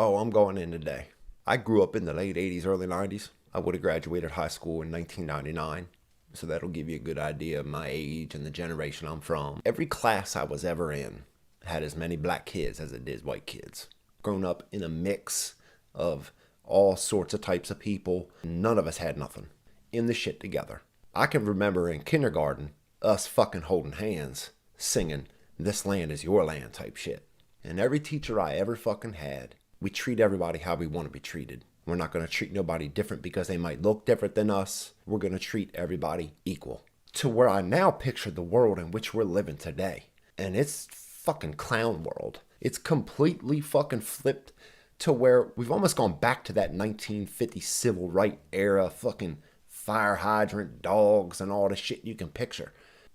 Oh, I'm going in today. I grew up in the late 80s, early 90s. I would have graduated high school in 1999. So that'll give you a good idea of my age and the generation I'm from. Every class I was ever in had as many black kids as it did white kids. Grown up in a mix of all sorts of types of people. None of us had nothing. In the shit together. I can remember in kindergarten, us fucking holding hands, singing, "This land is your land" type shit. And every teacher I ever fucking had, we treat everybody how we want to be treated. We're not going to treat nobody different because they might look different than us. We're going to treat everybody equal. To where I now picture the world in which we're living today. And it's fucking clown world. It's completely fucking flipped to where we've almost gone back to that 1950 civil rights era fucking fire hydrant dogs and all the shit you can picture.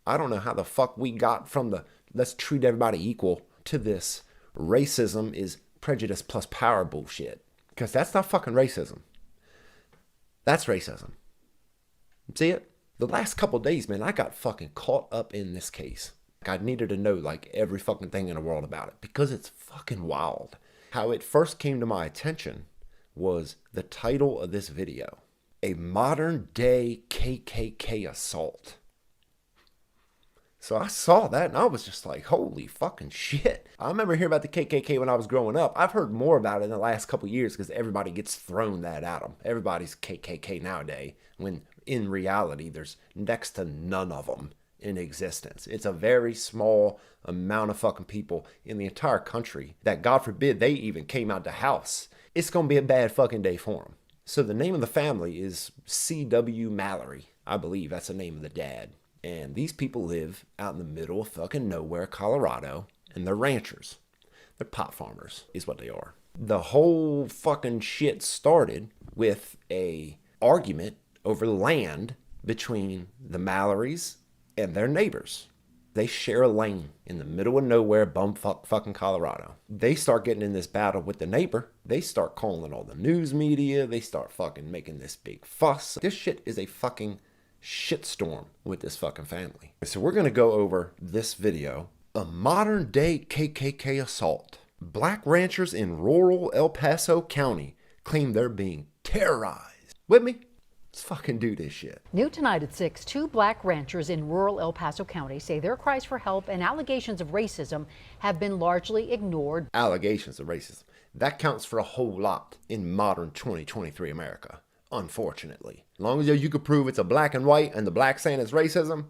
I don't know how the fuck we got from the let's treat everybody equal to this racism is prejudice plus power bullshit. Because that's not fucking racism. That's racism. See it? The last couple days, man, I got fucking caught up in this case. I needed to know like every fucking thing in the world about it because it's fucking wild. How it first came to my attention was the title of this video. A modern day KKK assault. So I saw that and I was just like, holy fucking shit. I remember hearing about the KKK when I was growing up. I've heard more about it in the last couple years because everybody gets thrown that at them. Everybody's KKK nowadays, when in reality, there's next to none of them in existence. It's a very small amount of fucking people in the entire country that, God forbid, they even came out the house. It's going to be a bad fucking day for them. So the name of the family is C.W. Mallory. I believe that's the name of the dad. And these people live out in the middle of fucking nowhere, Colorado, and they're ranchers. They're pot farmers, is what they are. The whole fucking shit started with a argument over land between the Mallorys and their neighbors. They share a lane in the middle of nowhere, bumfuck fucking Colorado. They start getting in this battle with the neighbor. They start calling all the news media. They start fucking making this big fuss. This shit is a fucking shitstorm with this fucking family. So we're going to go over this video. A modern day KKK assault. Black ranchers in rural El Paso County claim they're being terrorized. With me? Let's fucking do this shit. New tonight at 6, 2 black ranchers in rural El Paso County say their cries for help and allegations of racism have been largely ignored. Allegations of racism. That counts for a whole lot in modern 2023 America. Unfortunately. As long as you can prove it's a black and white and the black saying it's racism,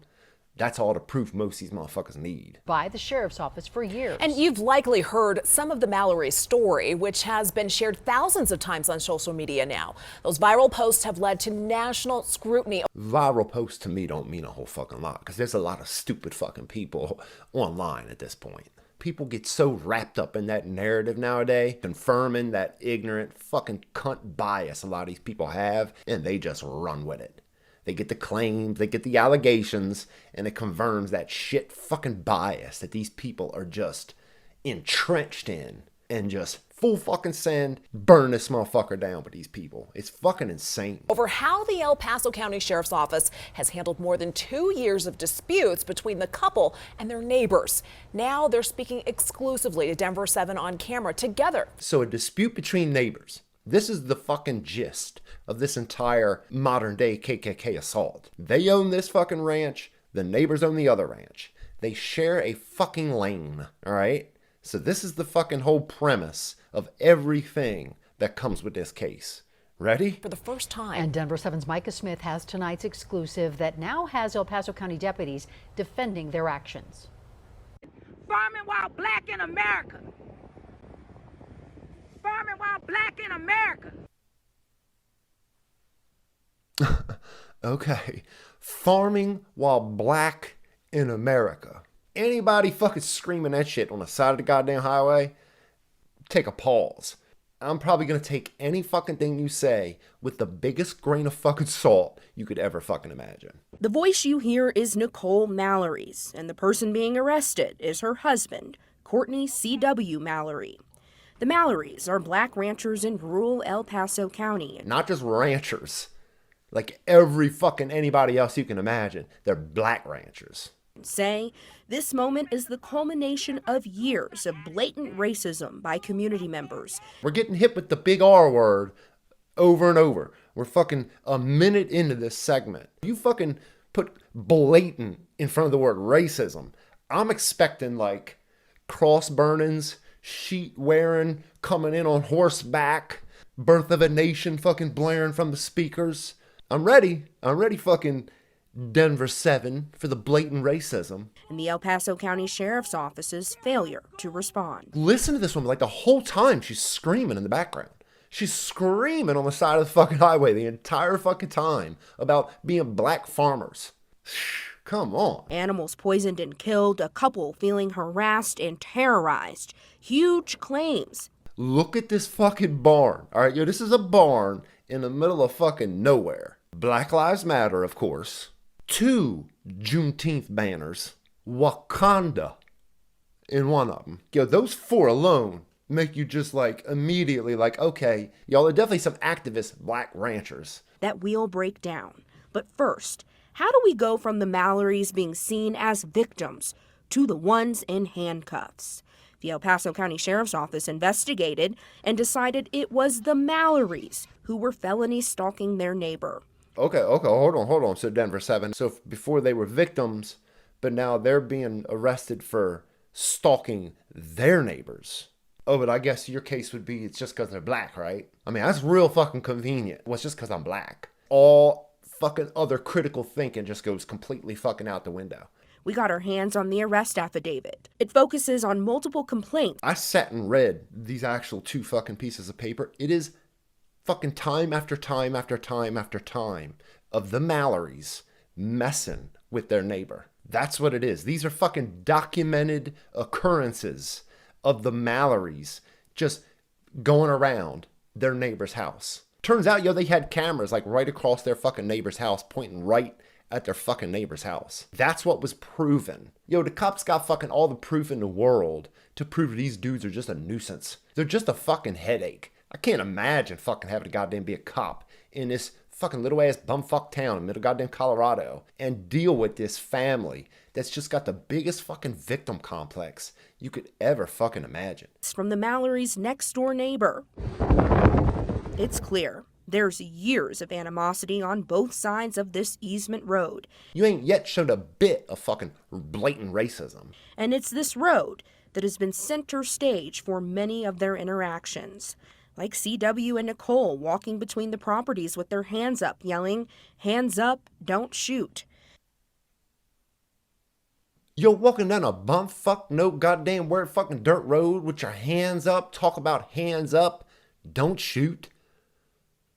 that's all the proof most of these motherfuckers need. By the sheriff's office for years. And you've likely heard some of the Mallory story, which has been shared thousands of times on social media now. Those viral posts have led to national scrutiny. Viral posts to me don't mean a whole fucking lot because there's a lot of stupid fucking people online at this point. People get so wrapped up in that narrative nowadays, confirming that ignorant fucking cunt bias a lot of these people have, and they just run with it. They get the claims, they get the allegations, and it confirms that shit fucking bias that these people are just entrenched in and just full fucking send, burn this motherfucker down with these people. It's fucking insane. Over how the El Paso County Sheriff's Office has handled more than 2 years of disputes between the couple and their neighbors. Now they're speaking exclusively to Denver 7 on camera together. So a dispute between neighbors. This is the fucking gist of this entire modern day KKK assault. They own this fucking ranch. The neighbors own the other ranch. They share a fucking lane, all right? So this is the fucking whole premise of everything that comes with this case. Ready? For the first time. And Denver 7's Micah Smith has tonight's exclusive that now has El Paso County deputies defending their actions. Farming while black in America. Farming while black in America. Okay. Farming while black in America. Anybody fucking screaming that shit on the side of the goddamn highway, take a pause. I'm probably going to take any fucking thing you say with the biggest grain of fucking salt you could ever fucking imagine. The voice you hear is Nicole Mallory's, and the person being arrested is her husband, Courtney C.W. Mallory. The Mallorys are black ranchers in rural El Paso County. Not just ranchers. Like every fucking anybody else you can imagine. They're black ranchers. say this moment is the culmination of years of blatant racism by community members. We're getting hit with the big R word over and over. We're fucking a minute into this segment. You fucking put blatant in front of the word racism. I'm expecting like cross burnings, sheet wearing, coming in on horseback, Birth of a Nation fucking blaring from the speakers. I'm ready fucking Denver 7 for the blatant racism. And the El Paso County Sheriff's Office's failure to respond. Listen to this woman, like the whole time she's screaming in the background. She's screaming on the side of the fucking highway the entire fucking time about being black farmers. Come on. Animals poisoned and killed, a couple feeling harassed and terrorized. Huge claims. Look at this fucking barn. All right, yo, this is a barn in the middle of fucking nowhere. Black Lives Matter, of course. 2 Juneteenth banners. Wakanda in one of them. Yo, those 4 alone make you just like immediately like, okay, y'all are definitely some activist black ranchers. That wheel break down. But first, how do we go from the Mallorys being seen as victims to the ones in handcuffs? The El Paso County Sheriff's Office investigated and decided it was the Mallorys who were felony stalking their neighbor. Okay, hold on. So Denver 7. So before they were victims, but now they're being arrested for stalking their neighbors. Oh, but I guess your case would be it's just because they're black, right? I mean, that's real fucking convenient. Well, it's just because I'm black. All fucking other critical thinking just goes completely fucking out the window. We got our hands on the arrest affidavit. It focuses on multiple complaints. I sat and read these actual 2 fucking pieces of paper. It is fucking time after time after time after time of the Mallorys messing with their neighbor. That's what it is. These are fucking documented occurrences of the Mallorys just going around their neighbor's house. Turns out, yo, they had cameras like right across their fucking neighbor's house pointing right at their fucking neighbor's house. That's what was proven. Yo, the cops got fucking all the proof in the world to prove these dudes are just a nuisance. They're just a fucking headache. I can't imagine fucking having to goddamn be a cop in this fucking little ass bumfuck town in middle goddamn Colorado and deal with this family that's just got the biggest fucking victim complex you could ever fucking imagine. It's from the Mallorys' next door neighbor. It's clear. There's years of animosity on both sides of this easement road. You ain't yet showed a bit of fucking blatant racism. And it's this road that has been center stage for many of their interactions. Like CW and Nicole walking between the properties with their hands up, yelling, "Hands up, don't shoot." You're walking down a bumfuck no goddamn word fucking dirt road with your hands up, talk about hands up, don't shoot.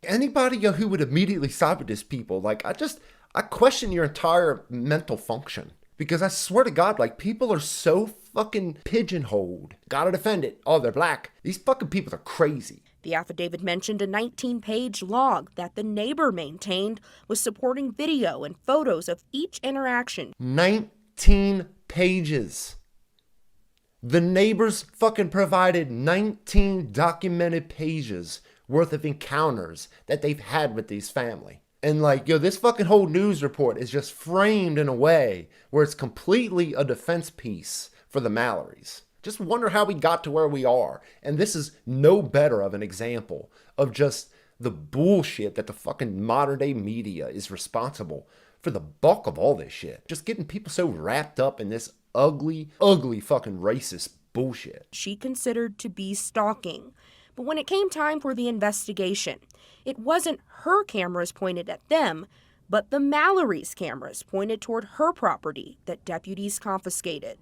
Anybody who would immediately side with these people, like I question your entire mental function. Because I swear to God, like people are so fucking pigeonholed. Gotta defend it. Oh, they're black. These fucking people are crazy. The affidavit mentioned a 19-page log that the neighbor maintained was supporting video and photos of each interaction. 19 pages. The neighbors fucking provided 19 documented pages worth of encounters that they've had with these family. And like, yo, this fucking whole news report is just framed in a way where it's completely a defense piece for the Mallorys. Just wonder how we got to where we are. And this is no better of an example of just the bullshit that the fucking modern day media is responsible for the bulk of all this shit. Just getting people so wrapped up in this ugly, ugly fucking racist bullshit. She considered to be stalking. But when it came time for the investigation, it wasn't her cameras pointed at them, but the Mallorys' cameras pointed toward her property that deputies confiscated.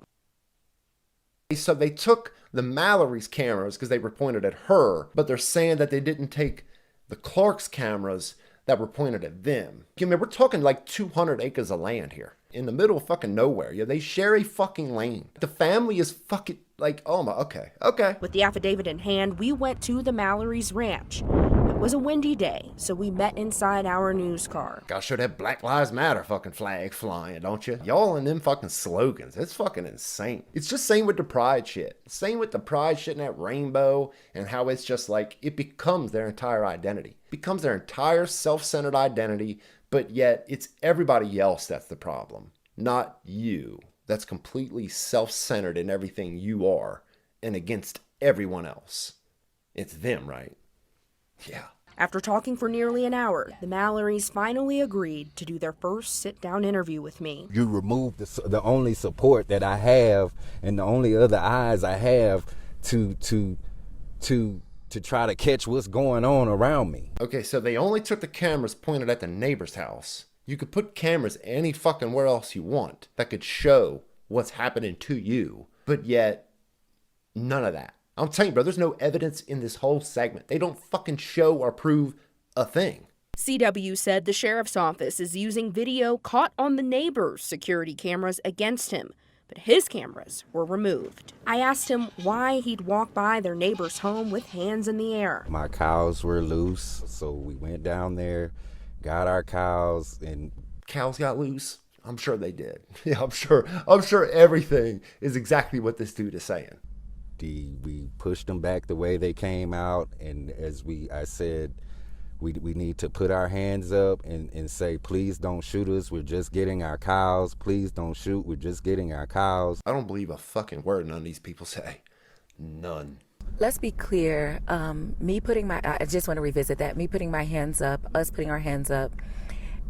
So they took the Mallorys' cameras because they were pointed at her, but they're saying that they didn't take the Clark's cameras that were pointed at them. I mean, we're talking like 200 acres of land here in the middle of fucking nowhere. Yeah, they share a fucking lane. The family is fucking like, oh my, okay. With the affidavit in hand, we went to the Mallorys' ranch. It was a windy day, so we met inside our news car. Gotta show that Black Lives Matter fucking flag flying, don't you? Y'all and them fucking slogans. It's fucking insane. It's just same with the pride shit. Same with the pride shit and that rainbow and how it's just like, it becomes their entire identity. It becomes their entire self-centered identity, but yet it's everybody else that's the problem, not you. that's completely self-centered in everything you are and against everyone else. It's them, right? Yeah. After talking for nearly an hour, the Mallorys finally agreed to do their first sit-down interview with me. You remove the only support that I have and the only other eyes I have to try to catch what's going on around me. Okay, so they only took the cameras pointed at the neighbor's house. You could put cameras any fucking where else you want that could show what's happening to you, but yet none of that. I'm telling you, bro, there's no evidence in this whole segment. They don't fucking show or prove a thing. CW said the sheriff's office is using video caught on the neighbor's security cameras against him, but his cameras were removed. I asked him why he'd walk by their neighbor's home with hands in the air. My cows were loose, so we went down there, got our cows, and Cows got loose? I'm sure they did. Yeah, I'm sure everything is exactly what this dude is saying. we pushed them back the way they came out, and I said, we need to put our hands up and say, please don't shoot us, we're just getting our cows. Please don't shoot, we're just getting our cows. I don't believe a fucking word none of these people say. None. Let's be clear, I just want to revisit that, me putting my hands up, us putting our hands up,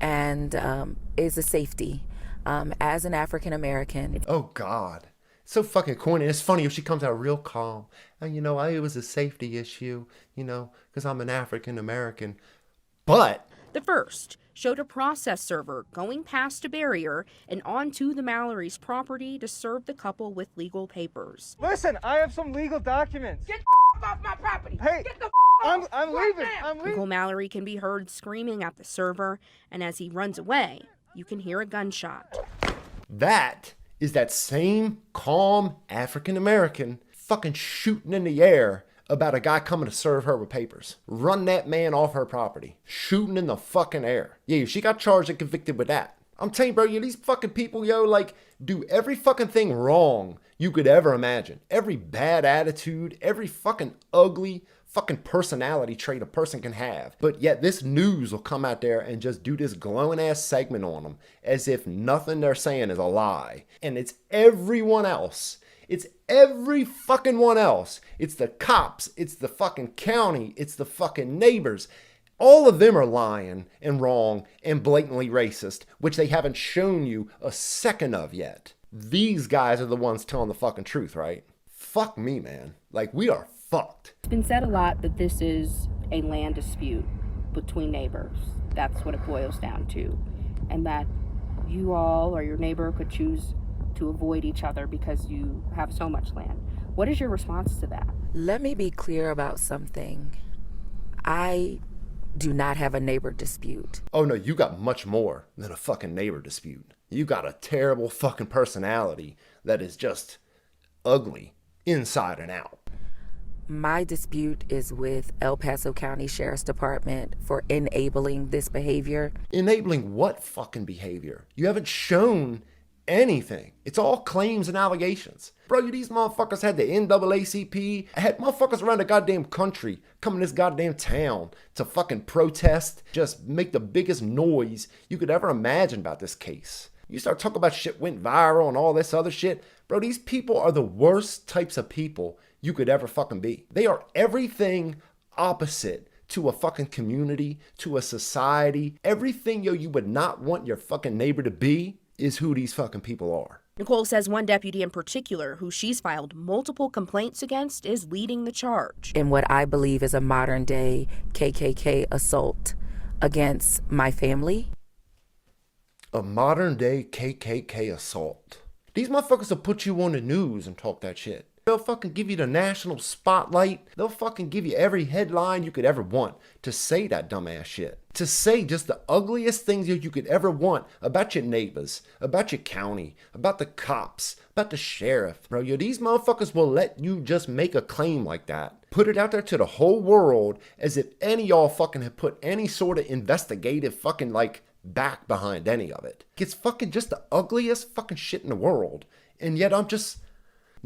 and is a safety. As an African American. Oh God. So fucking corny. It's funny if she comes out real calm. And it was a safety issue, because I'm an African American. But The first showed a process server going past a barrier and onto the Mallory's property to serve the couple with legal papers. Listen, I have some legal documents. Get the off my property. Hey, Get the I'm off leaving. right now. I'm leaving. Uncle Mallory can be heard screaming at the server, and as he runs away, you can hear a gunshot. that is that same calm African American fucking shooting in the air about a guy coming to serve her with papers. Run that man off her property. Shooting in the fucking air. Yeah, she got charged and convicted with that. I'm telling you, bro, these fucking people, do every fucking thing wrong you could ever imagine. Every bad attitude, every fucking ugly fucking personality trait a person can have. But yet this news will come out there and just do this glowing ass segment on them as if nothing they're saying is a lie. And it's everyone else. It's every fucking one else. It's the cops. It's the fucking county. It's the fucking neighbors. All of them are lying and wrong and blatantly racist, which they haven't shown you a second of yet. These guys are the ones telling the fucking truth, right? Fuck me, man. We are fucked. It's been said a lot that this is a land dispute between neighbors. That's what it boils down to. And that you all or your neighbor could choose to avoid each other because you have so much land. What is your response to that? Let me be clear about something. I do not have a neighbor dispute. Oh no, you got much more than a fucking neighbor dispute. You got a terrible fucking personality that is just ugly inside and out. My dispute is with El Paso County Sheriff's Department for enabling this behavior. Enabling what fucking behavior? You haven't shown anything. It's all claims and allegations. Bro, these motherfuckers had the NAACP, had motherfuckers around the goddamn country coming to this goddamn town to fucking protest, just make the biggest noise you could ever imagine about this case. You start talking about shit went viral and all this other shit. Bro, these people are the worst types of people you could ever fucking be. They are everything opposite to a fucking community, to a society. Everything you would not want your fucking neighbor to be is who these fucking people are. Nicole says one deputy in particular, who she's filed multiple complaints against, is leading the charge. In what I believe is a modern day KKK assault against my family. A modern day KKK assault. These motherfuckers will put you on the news and talk that shit. They'll fucking give you the national spotlight. They'll fucking give you every headline you could ever want to say that dumbass shit. To say just the ugliest things you could ever want about your neighbors, about your county, about the cops, about the sheriff. Bro, these motherfuckers will let you just make a claim like that. Put it out there to the whole world as if any of y'all fucking have put any sort of investigative fucking back behind any of it. It's fucking just the ugliest fucking shit in the world. And yet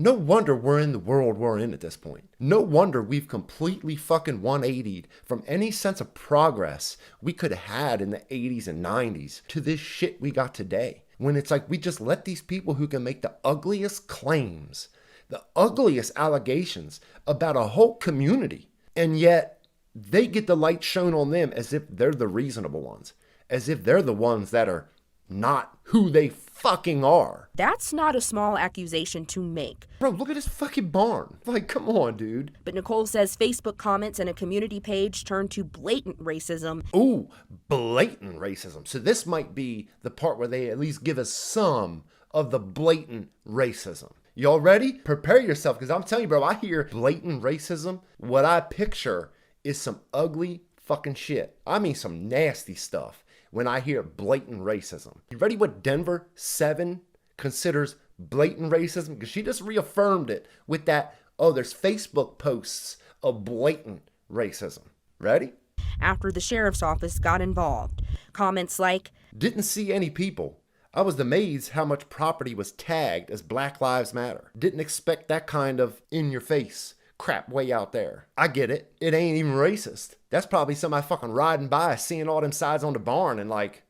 no wonder we're in the world we're in at this point. No wonder we've completely fucking 180'd from any sense of progress we could have had in the 80s and 90s to this shit we got today. when it's like we just let these people who can make the ugliest claims, the ugliest allegations about a whole community, and yet they get the light shown on them as if they're the reasonable ones, as if they're the ones that are not who they fucking are. That's not a small accusation to make. Bro, look at this fucking barn. Like, come on, dude. But Nicole says Facebook comments and a community page turned to blatant racism. Ooh, blatant racism. So this might be the part where they at least give us some of the blatant racism. Y'all ready? Prepare yourself, because I'm telling you, bro, I hear blatant racism. What I picture is some ugly fucking shit. I mean some nasty stuff when I hear blatant racism. You ready what Denver 7 considers blatant racism? Because she just reaffirmed it with that, oh, there's Facebook posts of blatant racism. Ready? After the sheriff's office got involved, comments like, didn't see any people. I was amazed how much property was tagged as Black Lives Matter. Didn't expect that kind of in-your-face crap way out there. I get it. It ain't even racist. That's probably somebody fucking riding by, seeing all them sides on the barn and like,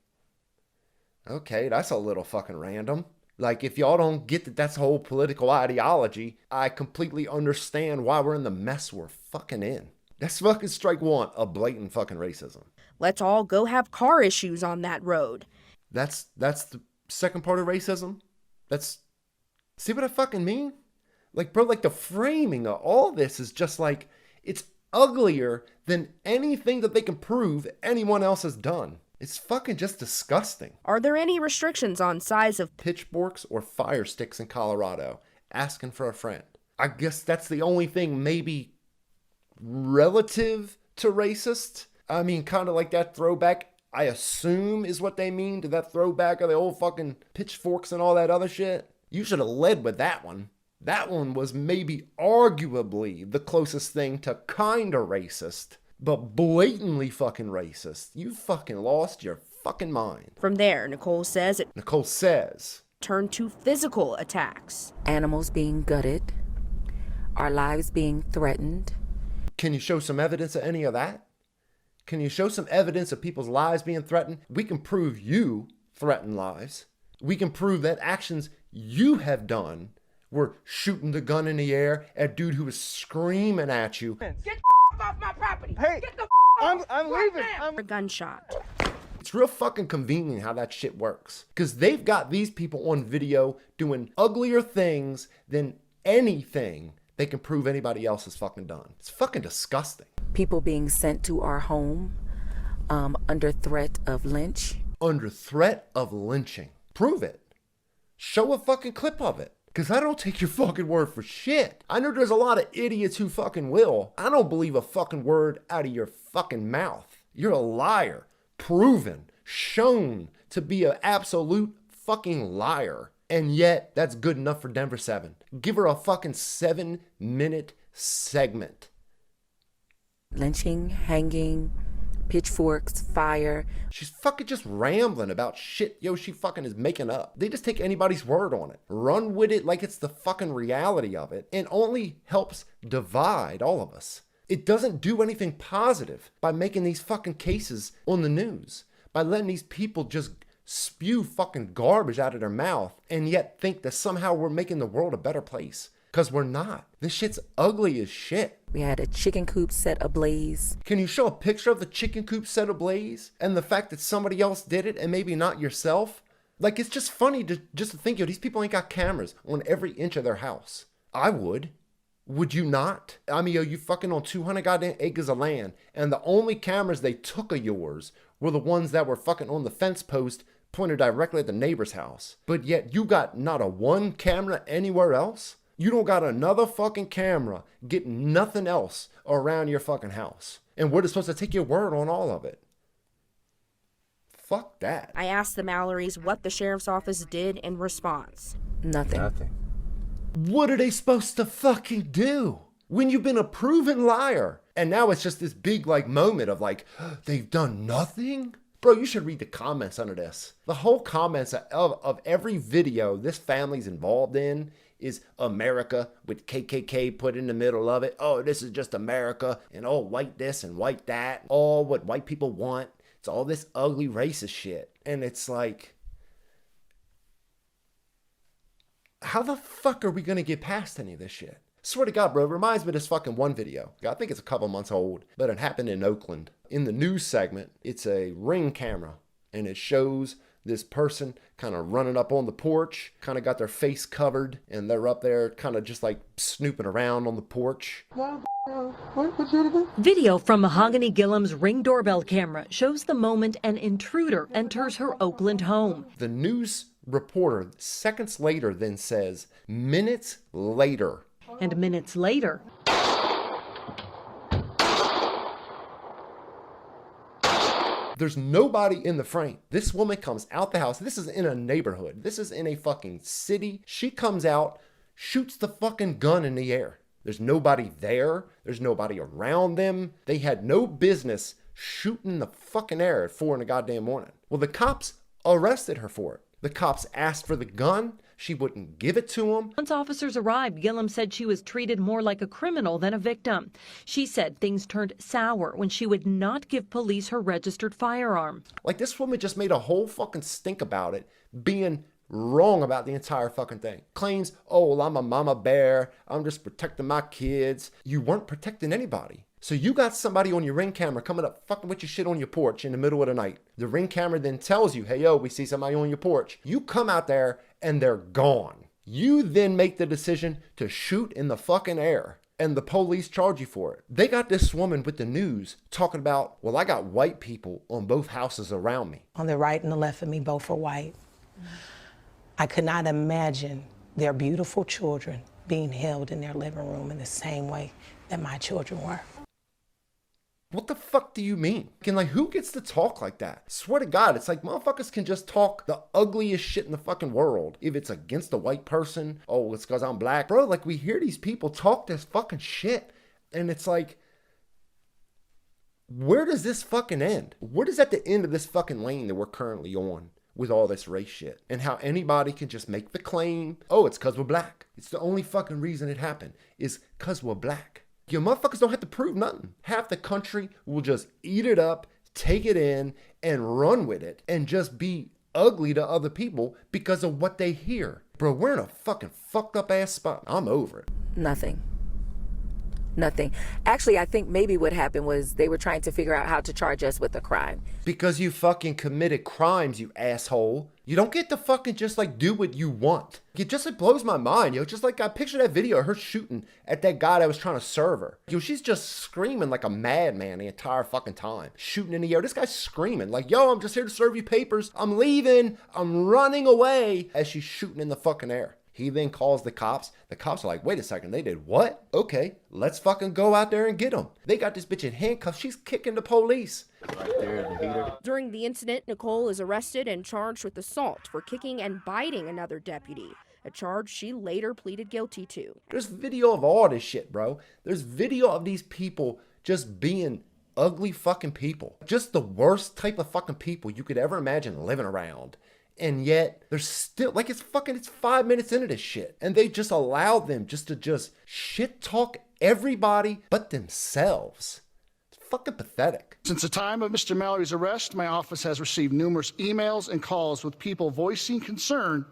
okay, that's a little fucking random. Like, if y'all don't get that that's a whole political ideology, I completely understand why we're in the mess we're fucking in. That's fucking strike one of blatant fucking racism. let's all go have car issues on that road. That's the second part of racism. See what I fucking mean? Like, bro, like the framing of all this is just like, it's uglier than anything that they can prove anyone else has done. It's fucking just disgusting. Are there any restrictions on size of Pitchforks or fire sticks in Colorado? Asking for a friend. I guess that's the only thing maybe relative to racist. I mean, kind of like that throwback, I assume is what they mean to that throwback of the old fucking pitchforks and all that other shit. You should have led with that one. That one was maybe arguably the closest thing to kinda racist, but blatantly fucking racist. You fucking lost your fucking mind. From there, Nicole says it turned to physical attacks. Animals being gutted, our lives being threatened. Can you show some evidence of any of that? Can you show some evidence of people's lives being threatened? We can prove you threaten lives. We can prove that actions you have done were shooting the gun in the air at dude who was screaming at you. Get the off my property. Hey, Get the I'm right leaving. now. A gunshot. It's real fucking convenient how that shit works. Because they've got these people on video doing uglier things than anything they can prove anybody else has fucking done. It's fucking disgusting. People being sent to our home under threat of lynch. Under threat of lynching. Prove it. Show a fucking clip of it. Because I don't take your fucking word for shit. I know there's a lot of idiots who fucking will. I don't believe a fucking word out of your fucking mouth. You're a liar. Proven, shown to be an absolute fucking liar. And yet, that's good enough for Denver 7. Give her a fucking 7-minute segment. Lynching, hanging, pitchforks, fire. She's fucking just rambling about shit she fucking is making up. They just take anybody's word on it. Run with it like it's the fucking reality of it. And only helps divide all of us. It doesn't do anything positive by making these fucking cases on the news. By letting these people just spew fucking garbage out of their mouth and yet think that somehow we're making the world a better place. Because we're not. This shit's ugly as shit. We had a chicken coop set ablaze. Can you show a picture of the chicken coop set ablaze? And the fact that somebody else did it and maybe not yourself? Like, it's just funny to think, these people ain't got cameras on every inch of their house. I would. Would you not? I mean, you fucking on 200 goddamn acres of land, and the only cameras they took of yours were the ones that were fucking on the fence post pointed directly at the neighbor's house. But yet you got not a one camera anywhere else? You don't got another fucking camera, get nothing else around your fucking house. And we're just supposed to take your word on all of it. Fuck that. I asked the Mallorys what the sheriff's office did in response. Nothing. What are they supposed to fucking do? When you've been a proven liar. And now it's just this big moment of they've done nothing? Bro, you should read the comments under this. The whole comments of every video this family's involved in is America with KKK put in the middle of it. Oh, this is just America and oh, white this and white that. All what white people want. It's all this ugly racist shit. And it's like, How the fuck are we gonna get past any of this shit? Swear to God, bro, it reminds me of this fucking one video. I think it's a couple months old, but it happened in Oakland. In the news segment, it's a Ring camera, and it shows this person kind of running up on the porch, kind of got their face covered, and they're up there kind of just like snooping around on the porch. Video from Mahogany Gillum's Ring doorbell camera shows the moment an intruder enters her Oakland home. The news reporter seconds later then says, minutes later. And minutes later, there's nobody in the frame. This woman comes out the house. This is in a neighborhood. This is in a fucking city. She comes out, shoots the fucking gun in the air. There's nobody there. There's nobody around them. They had no business shooting in the fucking air at 4 in the goddamn morning. Well, the cops arrested her for it. The cops asked for the gun. She wouldn't give it to them. Once officers arrived, Gillum said she was treated more like a criminal than a victim. She said things turned sour when she would not give police her registered firearm. Like, this woman just made a whole fucking stink about it, being wrong about the entire fucking thing. Claims, oh, well, I'm a mama bear. I'm just protecting my kids. You weren't protecting anybody. So you got somebody on your Ring camera coming up fucking with your shit on your porch in the middle of the night. The Ring camera then tells you, hey, yo, we see somebody on your porch. You come out there and they're gone. You then make the decision to shoot in the fucking air, and the police charge you for it. They got this woman with the news talking about, well, I got white people on both houses around me. On the right and the left of me, both are white. I could not imagine their beautiful children being held in their living room in the same way that my children were. What the fuck do you mean? Like, who gets to talk like that? Swear to God, it's like motherfuckers can just talk the ugliest shit in the fucking world. If it's against a white person, oh, it's because I'm black. Bro, like, we hear these people talk this fucking shit, and it's like, where does this fucking end? What is at the end of this fucking lane that we're currently on with all this race shit? And how anybody can just make the claim, oh, it's because we're black. It's the only fucking reason it happened, is because we're black. You motherfuckers don't have to prove nothing. Half the country will just eat it up, take it in, and run with it, and just be ugly to other people because of what they hear. Bro, we're in a fucking fucked up ass spot. I'm over it. Nothing. Actually, I think maybe what happened was they were trying to figure out how to charge us with a crime. Because you fucking committed crimes, you asshole. You don't get to fucking just like do what you want. It just like blows my mind, yo. Just like I picture that video of her shooting at that guy that was trying to serve her. Yo, she's just screaming like a madman the entire fucking time. Shooting in the air. This guy's screaming like, yo, I'm just here to serve you papers. I'm leaving. I'm running away, as she's shooting in the fucking air. He then calls the cops. The cops are like, wait a second, they did what? Okay, let's fucking go out there and get them. They got this bitch in handcuffs. She's kicking the police. Right there, the heater. During the incident, Nicole is arrested and charged with assault for kicking and biting another deputy, a charge she later pleaded guilty to. There's video of all this shit, bro. There's video of these people just being ugly fucking people. Just the worst type of fucking people you could ever imagine living around. And yet, they're still, like, it's 5 minutes into this shit. And they just allowed them to shit talk everybody but themselves. It's fucking pathetic. Since the time of Mr. Mallory's arrest, my office has received numerous emails and calls with people voicing concern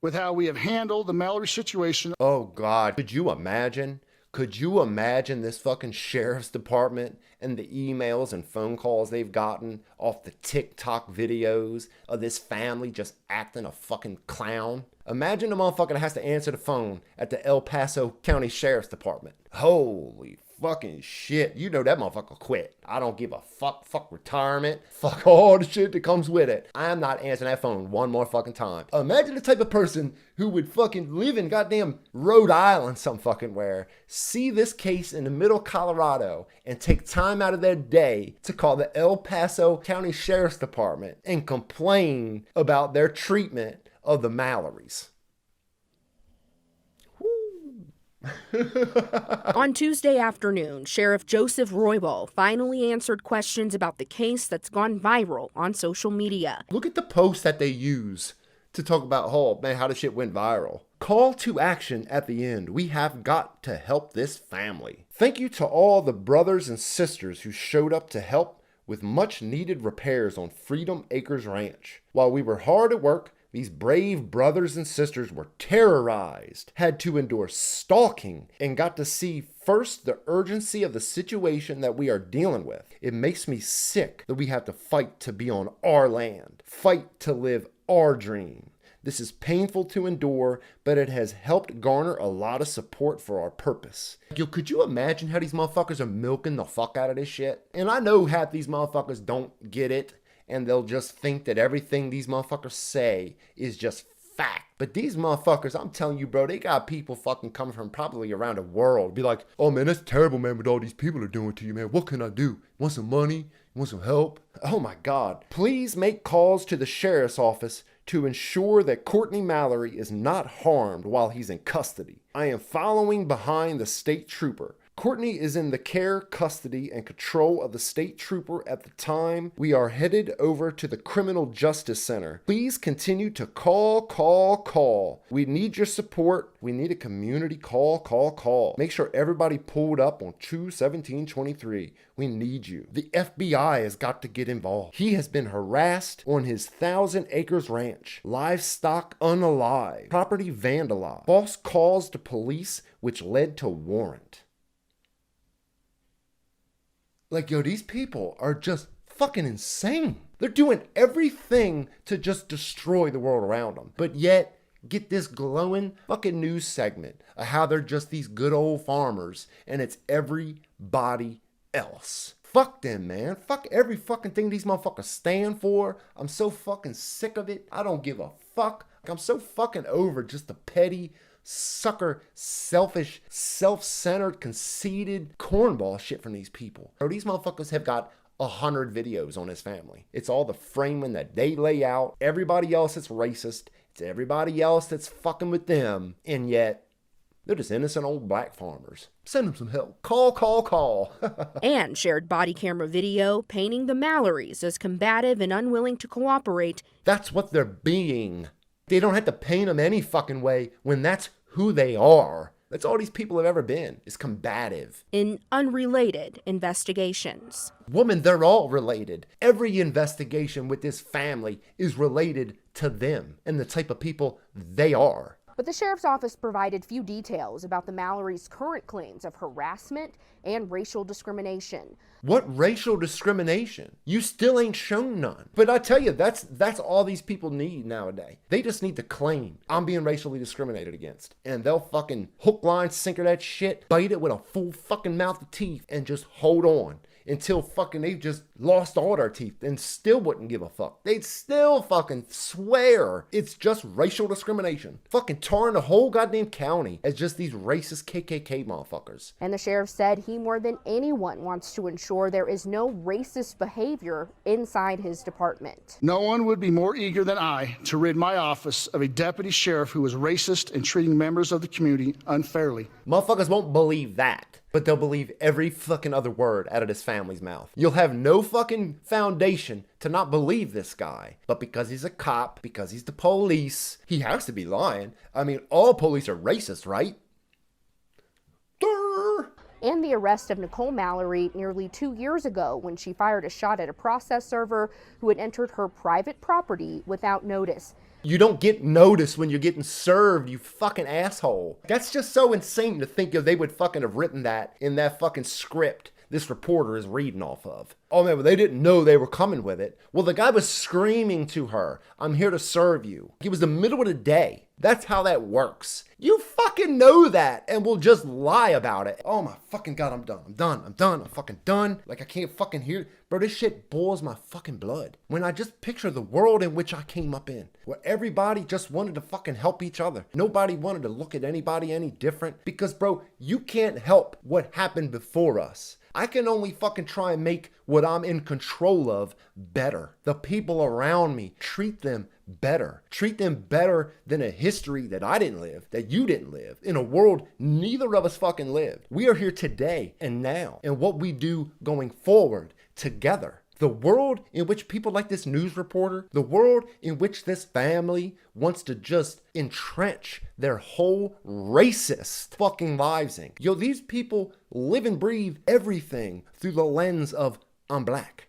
with how we have handled the Mallory situation. Oh, God. Could you imagine? Could you imagine this fucking sheriff's department and the emails and phone calls they've gotten off the TikTok videos of this family just acting a fucking clown? Imagine the motherfucker that has to answer the phone at the El Paso County Sheriff's Department. Holy fucking shit. You know that motherfucker quit. I don't give a fuck. Fuck retirement. Fuck all the shit that comes with it. I'm not answering that phone one more fucking time. Imagine the type of person who would fucking live in goddamn Rhode Island some fucking where, see this case in the middle of Colorado, and take time out of their day to call the El Paso County Sheriff's Department and complain about their treatment of the Mallorys. On Tuesday afternoon, Sheriff Joseph Roybal finally answered questions about the case that's gone viral on social media. Look at the post that they use to talk about, oh man, how the shit went viral. Call to action at the end. We have got to help this family. Thank you to all the brothers and sisters who showed up to help with much needed repairs on Freedom Acres Ranch. While we were hard at work, These brave brothers and sisters were terrorized, had to endure stalking, and got to see first the urgency of the situation that we are dealing with. It makes me sick that we have to fight to be on our land, fight to live our dream. This is painful to endure, but it has helped garner a lot of support for our purpose. Yo, could you imagine how these motherfuckers are milking the fuck out of this shit? And I know half these motherfuckers don't get it, and they'll just think that everything these motherfuckers say is just fact. But these motherfuckers, I'm telling you, bro, they got people fucking coming from probably around the world. Be like, oh man, that's terrible, man, what all these people are doing to you, man. What can I do? Want some money? Want some help? Oh my God. Please make calls to the sheriff's office to ensure that Courtney Mallory is not harmed while he's in custody. I am following behind the state trooper. Courtney is in the care, custody, and control of the state trooper at the time. We are headed over to the Criminal Justice Center. Please continue to call. We need your support. We need a community call. Make sure everybody pulled up on 2/17/23. We need you. The FBI has got to get involved. He has been harassed on his 1,000 acres ranch. Livestock unalive. Property vandalized. False calls to police which led to warrant. Like, yo, these people are just fucking insane. They're doing everything to just destroy the world around them. But yet, get this glowing fucking news segment of how they're just these good old farmers and it's everybody else. Fuck them, man. Fuck every fucking thing these motherfuckers stand for. I'm so fucking sick of it. I don't give a fuck. I'm so fucking over just the petty, sucker, selfish, self-centered, conceited cornball shit from these people. Bro, these motherfuckers have got 100 videos on his family. It's all the framing that they lay out. Everybody else that's racist. It's everybody else that's fucking with them. And yet, they're just innocent old black farmers. Send them some help. Call. And shared body camera video painting the Mallorys as combative and unwilling to cooperate. That's what they're being. They don't have to paint them any fucking way when that's who they are. That's all these people have ever been, is combative. In unrelated investigations. Woman, they're all related. Every investigation with this family is related to them and the type of people they are. But the sheriff's office provided few details about the Mallorys' current claims of harassment and racial discrimination. What racial discrimination? You still ain't shown none. But I tell you, that's all these people need nowadays. They just need to claim, I'm being racially discriminated against. And they'll fucking hook, line, sinker that shit, bite it with a full fucking mouth of teeth, and just hold on until fucking they've just lost all their teeth and still wouldn't give a fuck. They'd still fucking swear it's just racial discrimination. Fucking tarring the whole goddamn county as just these racist KKK motherfuckers. And the sheriff said he more than anyone wants to ensure there is no racist behavior inside his department. No one would be more eager than I to rid my office of a deputy sheriff who was racist and treating members of the community unfairly. Motherfuckers won't believe that, but they'll believe every fucking other word out of this family's mouth. You'll have no fucking foundation to not believe this guy. But because he's a cop, because he's the police, he has to be lying. I mean, all police are racist, right? Durr. And the arrest of Nicole Mallory nearly 2 years ago when she fired a shot at a process server who had entered her private property without notice. You don't get notice when you're getting served, you fucking asshole. That's just so insane to think of they would fucking have written that in that fucking script this reporter is reading off of. Oh man, but they didn't know they were coming with it. Well, the guy was screaming to her, I'm here to serve you. It was the middle of the day. That's how that works. You fucking know that and will just lie about it. Oh my fucking God, I'm fucking done. Like I can't fucking hear. Bro, this shit boils my fucking blood. When I just picture the world in which I came up in, where everybody just wanted to fucking help each other. Nobody wanted to look at anybody any different because bro, you can't help what happened before us. I can only fucking try and make what I'm in control of better. The people around me, treat them better. Treat them better than a history that I didn't live, that you didn't live, in a world neither of us fucking lived. We are here today and now, and what we do going forward together. The world in which people like this news reporter, the world in which this family wants to just entrench their whole racist fucking lives in. Yo, these people live and breathe everything through the lens of, I'm black,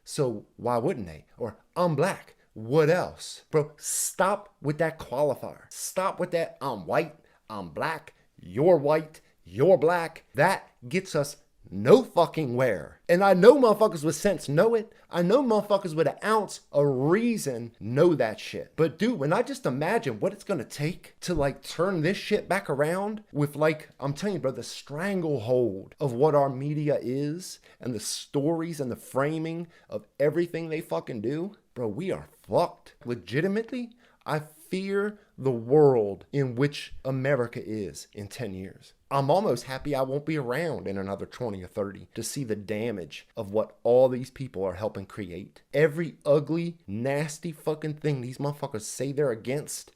so why wouldn't they? Or I'm black, What else? Bro, stop with that qualifier. Stop with that I'm white, I'm black, you're white, you're black. That gets us no fucking where. And I know motherfuckers with sense know it. I know motherfuckers with an ounce of reason know that shit. But dude, when I just imagine what it's gonna take to like turn this shit back around with like, I'm telling you bro, the stranglehold of what our media is and the stories and the framing of everything they fucking do, bro, we are fucked. Legitimately, I fear the world in which America is in 10 years. I'm almost happy I won't be around in another 20 or 30 to see the damage of what all these people are helping create. Every ugly, nasty fucking thing these motherfuckers say they're against,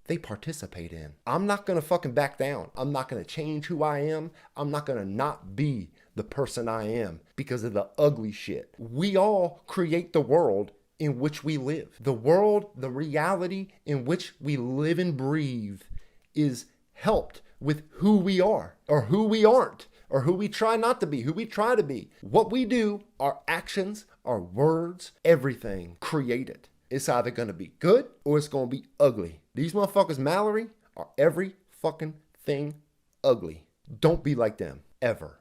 they participate in. I'm not gonna fucking back down. I'm not gonna change who I am. I'm not gonna not be the person I am because of the ugly shit. We all create the world in which we live. The world, the reality in which we live and breathe is helped with who we are or who we aren't or who we try not to be, who we try to be. What we do, our actions, our words, everything created. It's either going to be good or it's going to be ugly. These motherfuckers, Mallory, are every fucking thing ugly. Don't be like them, ever.